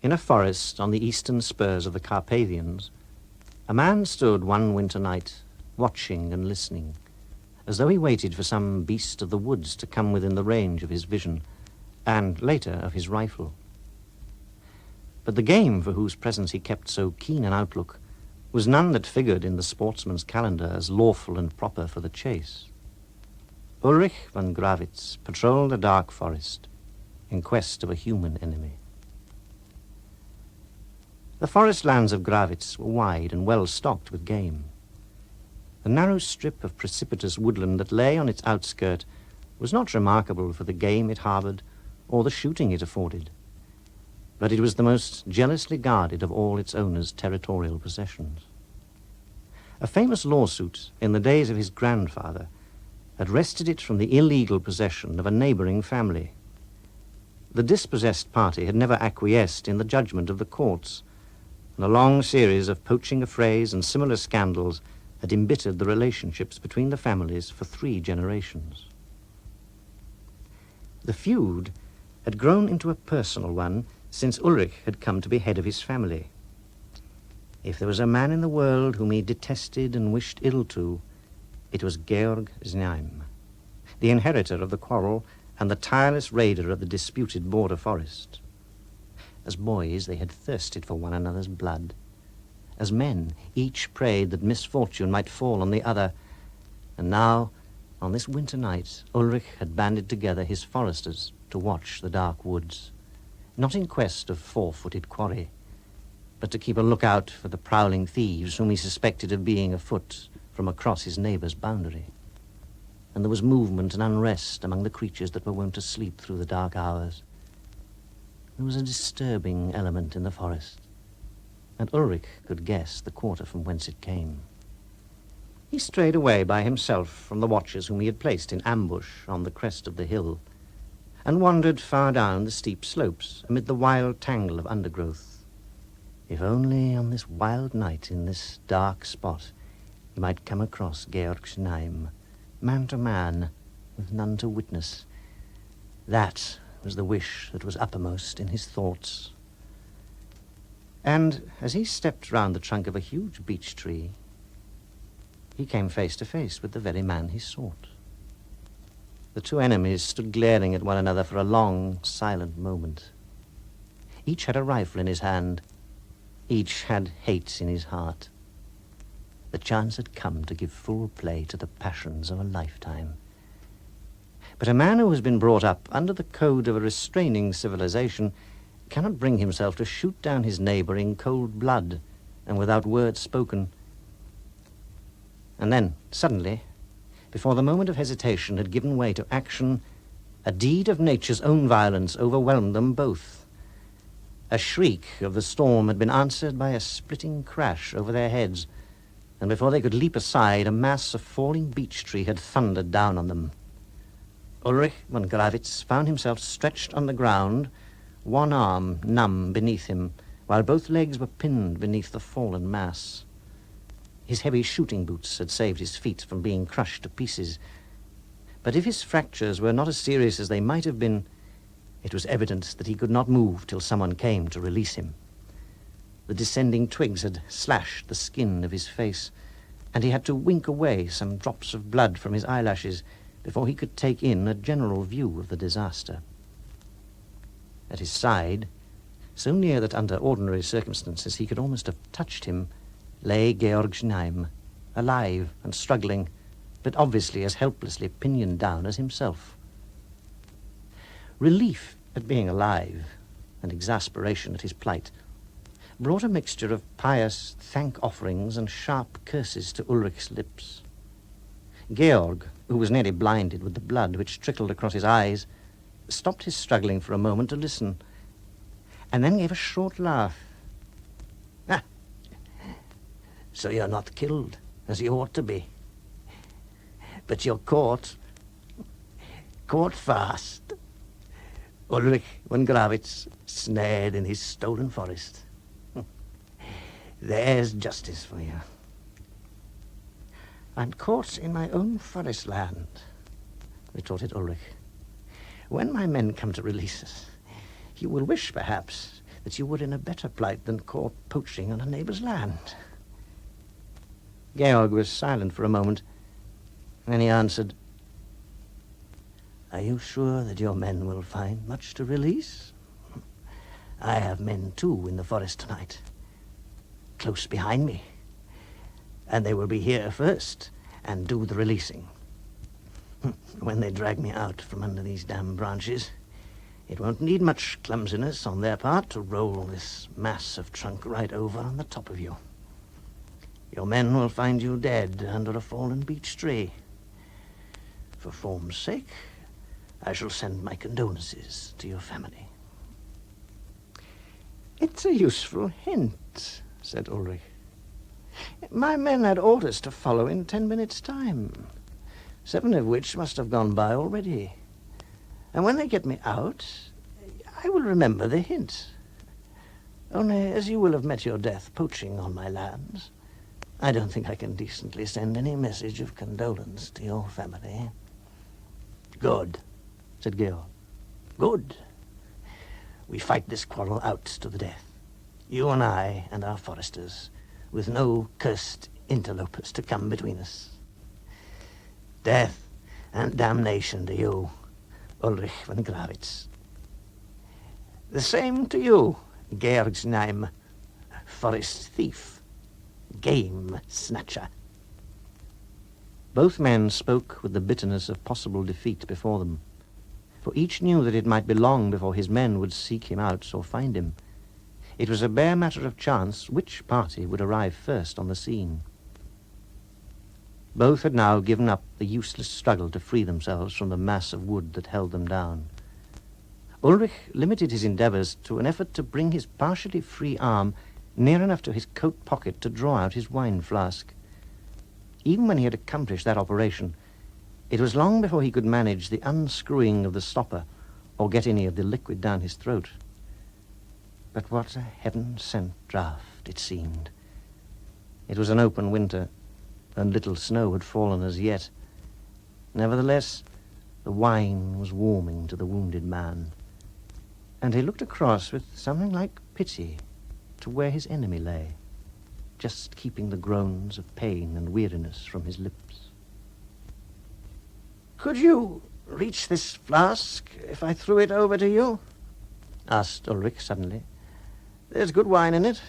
In a forest on the eastern spurs of the Carpathians, a man stood one winter night, watching and listening, as though he waited for some beast of the woods to come within the range of his vision, and later of his rifle. But the game for whose presence he kept so keen an outlook was none that figured in the sportsman's calendar as lawful and proper for the chase. Ulrich von Grawitz patrolled a dark forest in quest of a human enemy. The forest lands of Grawitz were wide and well stocked with game. The narrow strip of precipitous woodland that lay on its outskirt was not remarkable for the game it harbored or the shooting it afforded, but it was the most jealously guarded of all its owner's territorial possessions. A famous lawsuit in the days of his grandfather had wrested it from the illegal possession of a neighboring family. The dispossessed party had never acquiesced in the judgment of the courts, and a long series of poaching affrays and similar scandals had embittered the relationships between the families for 3 generations. The feud had grown into a personal one since Ulrich had come to be head of his family. If there was a man in the world whom he detested and wished ill to, it was Georg Znaim, the inheritor of the quarrel and the tireless raider of the disputed border forest. As boys, they had thirsted for one another's blood. As men, each prayed that misfortune might fall on the other. And now, on this winter night, Ulrich had banded together his foresters to watch the dark woods, not in quest of 4-footed quarry, but to keep a lookout for the prowling thieves whom he suspected of being afoot from across his neighbor's boundary. And there was movement and unrest among the creatures that were wont to sleep through the dark hours. There was a disturbing element in the forest, and Ulrich could guess the quarter from whence it came. He strayed away by himself from the watchers whom he had placed in ambush on the crest of the hill, and wandered far down the steep slopes amid the wild tangle of undergrowth. If only on this wild night in this dark spot he might come across Georg Znaim, man to man, with none to witness. That was the wish that was uppermost in his thoughts. And as he stepped round the trunk of a huge beech tree, he came face to face with the very man he sought. The 2 enemies stood glaring at one another for a long, silent moment. Each had a rifle in his hand. Each had hate in his heart. The chance had come to give full play to the passions of a lifetime. But a man who has been brought up under the code of a restraining civilization cannot bring himself to shoot down his neighbor in cold blood and without words spoken. And then, suddenly, before the moment of hesitation had given way to action, a deed of nature's own violence overwhelmed them both. A shriek of the storm had been answered by a splitting crash over their heads, and before they could leap aside, a mass of falling beech tree had thundered down on them. Ulrich von Grawitz found himself stretched on the ground, one arm numb beneath him, while both legs were pinned beneath the fallen mass. His heavy shooting boots had saved his feet from being crushed to pieces. But if his fractures were not as serious as they might have been, it was evident that he could not move till someone came to release him. The descending twigs had slashed the skin of his face, and he had to wink away some drops of blood from his eyelashes before he could take in a general view of the disaster. At his side, so near that under ordinary circumstances he could almost have touched him, lay Georg Znaim, alive and struggling, but obviously as helplessly pinioned down as himself. Relief at being alive and exasperation at his plight brought a mixture of pious thank-offerings and sharp curses to Ulrich's lips. Georg, who was nearly blinded with the blood which trickled across his eyes, stopped his struggling for a moment to listen, and then gave a short laugh. "Ah, so you're not killed, as you ought to be. But you're caught fast. Ulrich von Grawitz snared in his stolen forest. There's justice for you." "I'm caught in my own forest land," retorted Ulrich. "When my men come to release us, you will wish, perhaps, that you were in a better plight than caught poaching on a neighbor's land. Georg was silent for a moment. Then he answered, "Are you sure that your men will find much to release? I have men, too, in the forest tonight, close behind me, and they will be here first and do the releasing. When they drag me out from under these damn branches, it won't need much clumsiness on their part to roll this mass of trunk right over on the top of you. Your men will find you dead under a fallen beech tree. For form's sake, I shall send my condolences to your family." "It's a useful hint," said Ulrich. "My men had orders to follow in 10 minutes' time, 7 of which must have gone by already. And when they get me out, I will remember the hint. Only, as you will have met your death poaching on my lands, I don't think I can decently send any message of condolence to your family." "Good," said Georg. "Good. We fight this quarrel out to the death. You and I and our foresters, with no cursed interlopers to come between us. Death and damnation to you, Ulrich von Grawitz. The same to you, Georg Znaim, forest thief, game snatcher." Both men spoke with the bitterness of possible defeat before them, for each knew that it might be long before his men would seek him out or find him. It was a bare matter of chance which party would arrive first on the scene. Both had now given up the useless struggle to free themselves from the mass of wood that held them down. Ulrich limited his endeavors to an effort to bring his partially free arm near enough to his coat pocket to draw out his wine flask. Even when he had accomplished that operation, it was long before he could manage the unscrewing of the stopper or get any of the liquid down his throat. But what a heaven-sent draught it seemed. It was an open winter, and little snow had fallen as yet. Nevertheless, the wine was warming to the wounded man, and he looked across with something like pity to where his enemy lay, just keeping the groans of pain and weariness from his lips. "Could you reach this flask if I threw it over to you?" asked Ulrich suddenly. "There's good wine in it,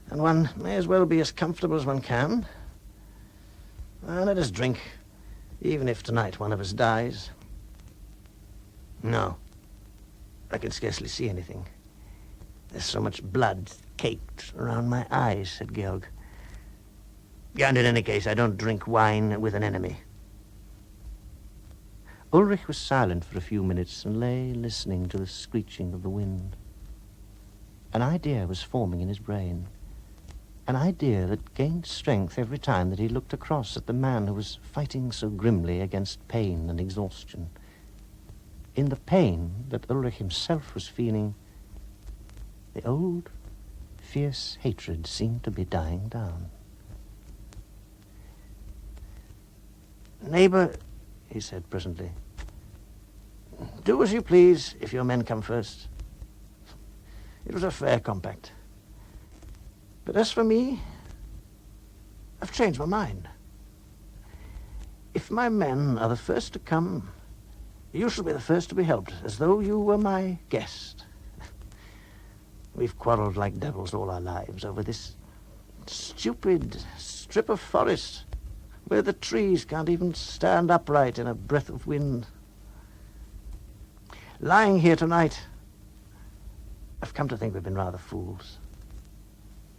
and one may as well be as comfortable as one can. Let us drink, even if tonight one of us dies." "No, I can scarcely see anything. There's so much blood caked around my eyes," said Georg. "And in any case, I don't drink wine with an enemy." Ulrich was silent for a few minutes and lay listening to the screeching of the wind. An idea was forming in his brain, an idea that gained strength every time that he looked across at the man who was fighting so grimly against pain and exhaustion. In the pain that Ulrich himself was feeling, the old, fierce hatred seemed to be dying down. "Neighbor," he said presently, "do as you please if your men come first. It was a fair compact. But as for me, I've changed my mind. If my men are the first to come, you shall be the first to be helped, as though you were my guest. We've quarreled like devils all our lives over this stupid strip of forest where the trees can't even stand upright in a breath of wind. Lying here tonight, I've come to think we've been rather fools.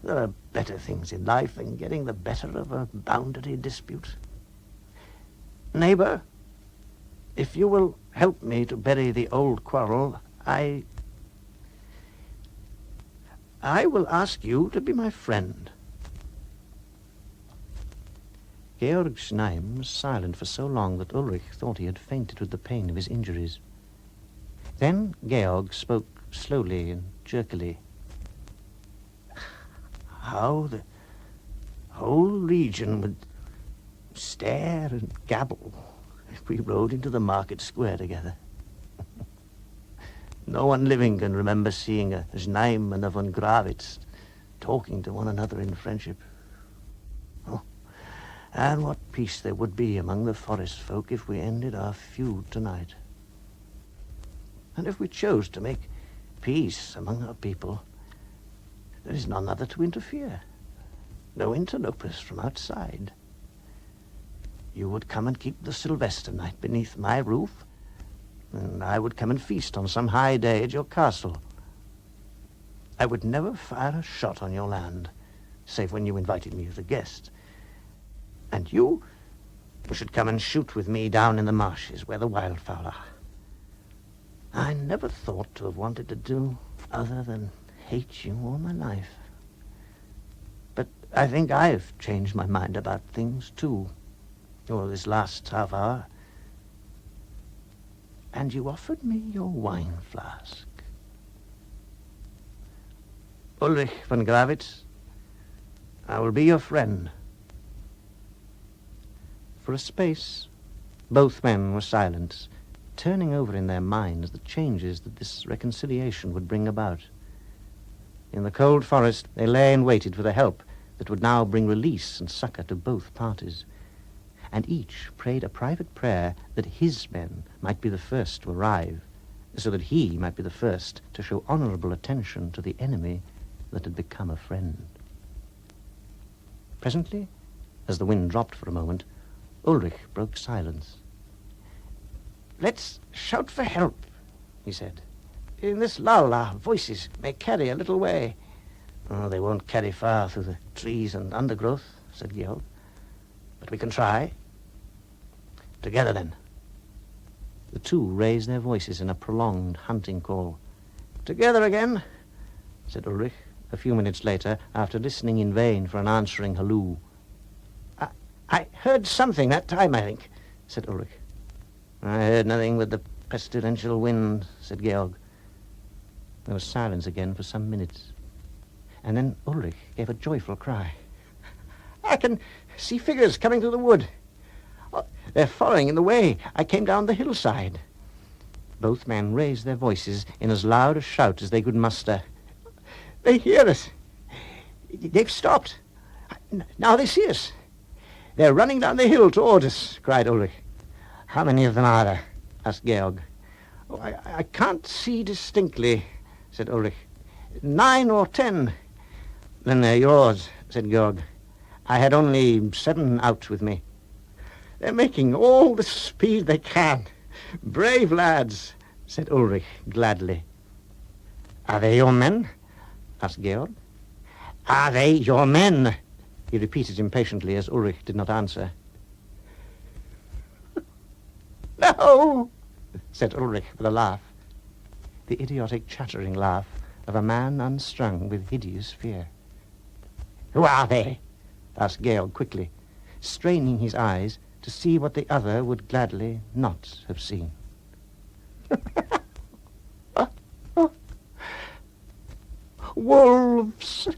There are better things in life than getting the better of a boundary dispute. Neighbor, if you will help me to bury the old quarrel, I will ask you to be my friend." Georg Znaim was silent for so long that Ulrich thought he had fainted with the pain of his injuries. Then Georg spoke slowly and jerkily. "How the whole region would stare and gabble if we rode into the market square together. No one living can remember seeing a Znaim and a von Gravitz talking to one another in friendship. Oh, and what peace there would be among the forest folk if we ended our feud tonight. And if we chose to make peace among our people, there is none other to interfere. No interlopers from outside. You would come and keep the Sylvester night beneath my roof, and I would come and feast on some high day at your castle. I would never fire a shot on your land, save when you invited me as a guest. And you should come and shoot with me down in the marshes where the wildfowl are. I never thought to have wanted to do other than hate you all my life. But I think I've changed my mind about things, too, over this last half hour. And you offered me your wine flask. Ulrich von Gravitz, I will be your friend. For a space, both men were silent, turning over in their minds the changes that this reconciliation would bring about. In the cold forest, they lay and waited for the help that would now bring release and succor to both parties. And each prayed a private prayer that his men might be the first to arrive, so that he might be the first to show honorable attention to the enemy that had become a friend. Presently, as the wind dropped for a moment, Ulrich broke silence. "Let's shout for help," he said. "In this lull, our voices may carry a little way." "Oh, they won't carry far through the trees and undergrowth," said Georg. "But we can try. Together, then." The two raised their voices in a prolonged hunting call. "Together again," said Ulrich, a few minutes later, after listening in vain for an answering halloo. I heard something that time, I think," said Ulrich. "I heard nothing but the pestilential wind," said Georg. There was silence again for some minutes. And then Ulrich gave a joyful cry. "I can see figures coming through the wood. Oh, they're following in the way I came down the hillside." Both men raised their voices in as loud a shout as they could muster. "They hear us. They've stopped. Now they see us. They're running down the hill toward us," cried Ulrich. "How many of them are there?" asked Georg. "Oh, I can't see distinctly," said Ulrich. 9 or 10. "Then they're yours," said Georg. "I had only 7 out with me." "They're making all the speed they can. Brave lads," said Ulrich gladly. "Are they your men?" asked Georg. "Are they your men?" he repeated impatiently as Ulrich did not answer. "No," said Ulrich with a laugh. The idiotic chattering laugh of a man unstrung with hideous fear. "Who are they?" asked Georg quickly, straining his eyes to see what the other would gladly not have seen. "Wolves,"